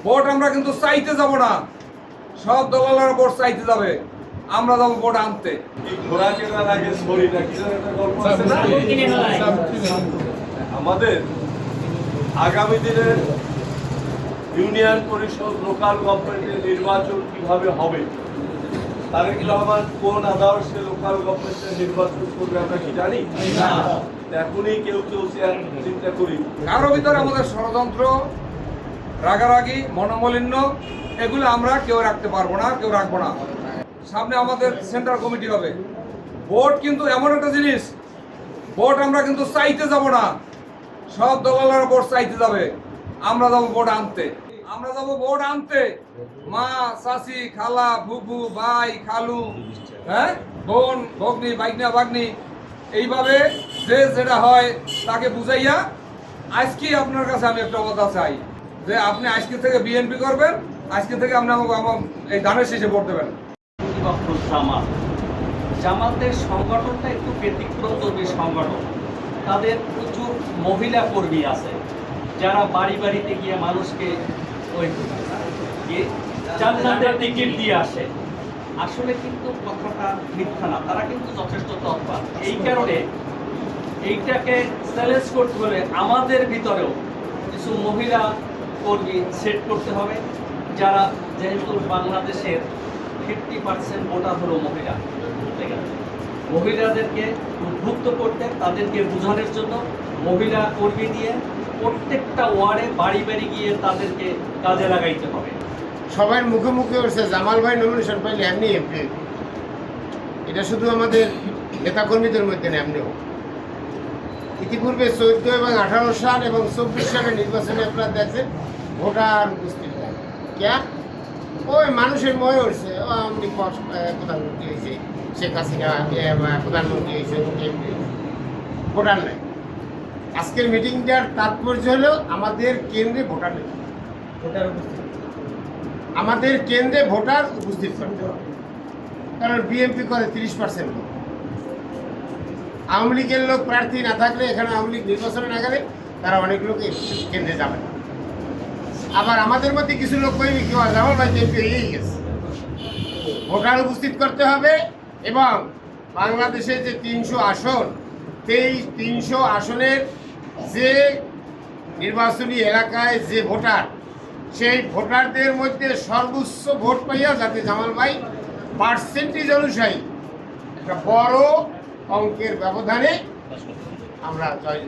Vote আমরা কিন্তু চাইতে যাব না, সব দলালেরা ভোট চাইতে যাবে, আমরা যাবো ভোট আনতে। ঘোড়া কেনার আগে সরি না কি একটা গল্প আছে না? আমাদের আগামী দিনে ইউনিয়ন পরিষদ লোকাল গভর্নমেন্টের নির্বাচন কিভাবে হবে, তারেক রহমান কোন আদর্শে লোকাল গভর্নমেন্টের নির্বাচন করবে আমরা কি জানি? এখনই কেউ চিন্তা করি কারো ভিতরে আমাদের ষড়যন্ত্র, রাগারাগি, মনোমালিন্য এগুলো আমরা কেউ রাখতে পারবো না, কেউ রাখবো না। সামনে আমাদের সেন্ট্রাল কমিটি হবে। ভোট কিন্তু এমন একটা জিনিস, ভোট আমরা কিন্তু চাইতে যাব না, সব দলালেরা ভোট চাইতে যাবে, আমরা যাবো ভোট আনতে। আমরা যাবো ভোট আনতে। মা, চাচি, খালা, ফুফু, ভাই, খালু, হ্যাঁ, বোন, ভগ্নি, ভাগ্না, ভাগ্নি, এইভাবে যে যেটা হয় তাকে বুঝাইয়া আজকে আপনার কাছে আমি একটা কথা চাই যে আপনি আজকে থেকে বিএনপি করবেন, আজকে থেকে আপনি আমাকে এই ধানের শেষে ভোট দেবেন। জামাতের সংগঠনটা একটু ব্যতিক্রমধর্মী সংগঠন। তাদের প্রচুর মহিলা কর্মী আছে যারা বাড়ি বাড়িতে গিয়ে মানুষকে ওই জান্নাতের টিকিট দিয়ে আসে। আসলে কিন্তু কথাটা মিথ্যা না, তারা কিন্তু যথেষ্ট তৎপর। এই কারণে এইটাকে চ্যালেঞ্জ করতে হলে আমাদের ভিতরেও কিছু মহিলা কর্মী সেট করতে হবে, যারা যেহেতু বাংলাদেশের 50% ভোটার হলো মহিলা, ঠিক আছে, মহিলাদেরকে উদ্বুদ্ধ করতে, তাদেরকে বোঝানোর জন্য মহিলা কর্মী দিয়ে প্রত্যেকটা ওয়ার্ডে বাড়ি বাড়ি গিয়ে তাদেরকে কাজে লাগাইতে হবে। সবার মুখে মুখে উঠছে জামাল ভাই নমিনেশন পাইলে এমনি এমপি। এটা শুধু আমাদের নেতাকর্মীদের মধ্যে না, এমনিও ইতিপূর্বে 14 এবং 18 সাল এবং 24 সালের নির্বাচনে আপনারা দেখছেন ভোটার উপস্থিত ক্যা ওই মানুষের মনে হচ্ছে আপনি প্রধানমন্ত্রী হয়েছে, শেখ হাসিনা প্রধানমন্ত্রী হয়েছে, ভোটার নেই। আজকের মিটিংটার তাৎপর্য হলো আমাদের কেন্দ্রে ভোটার নেই, আমাদের কেন্দ্রে ভোটার উপস্থিত করতে হবে। কারণ বিএনপি করে 30% লোক, আওয়ামী লীগের লোক প্রার্থী না থাকলে, এখানে আওয়ামী লীগ নির্বাচনে না গেলে তারা অনেক লোক কেন্দ্রে যাবে না। আবার আমাদের মধ্যে কিছু লোক কইবে কি জামাল ভাই বিএনপি হয়েই গেছে। ভোটার উপস্থিত করতে হবে এবং বাংলাদেশে যে 300 আসন, 300 আসনের যে নির্বাচনী এলাকায় যে ভোটার, সেই ভোটারদের মধ্যে সর্বোচ্চ ভোট পাইয়া যাতে জামাল ভাই পার্সেন্টেজ অনুযায়ী একটা বড় অঙ্কের ব্যবধানে আমরা জয়